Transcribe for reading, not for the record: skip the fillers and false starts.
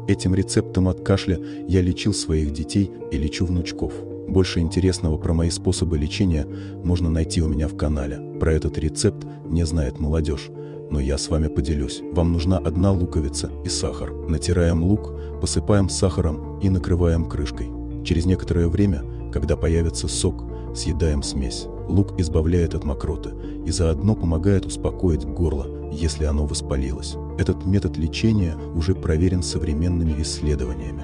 Этим рецептом от кашля я лечил своих детей и лечу внучков. Больше интересного про мои способы лечения можно найти у меня в канале. Про этот рецепт не знает молодежь, но я с вами поделюсь. Вам нужна одна луковица и сахар. Натираем лук, посыпаем сахаром и накрываем крышкой. Через некоторое время, когда появится сок, съедаем смесь. Лук избавляет от мокроты и заодно помогает успокоить горло, если оно воспалилось. Этот метод лечения уже проверен современными исследованиями.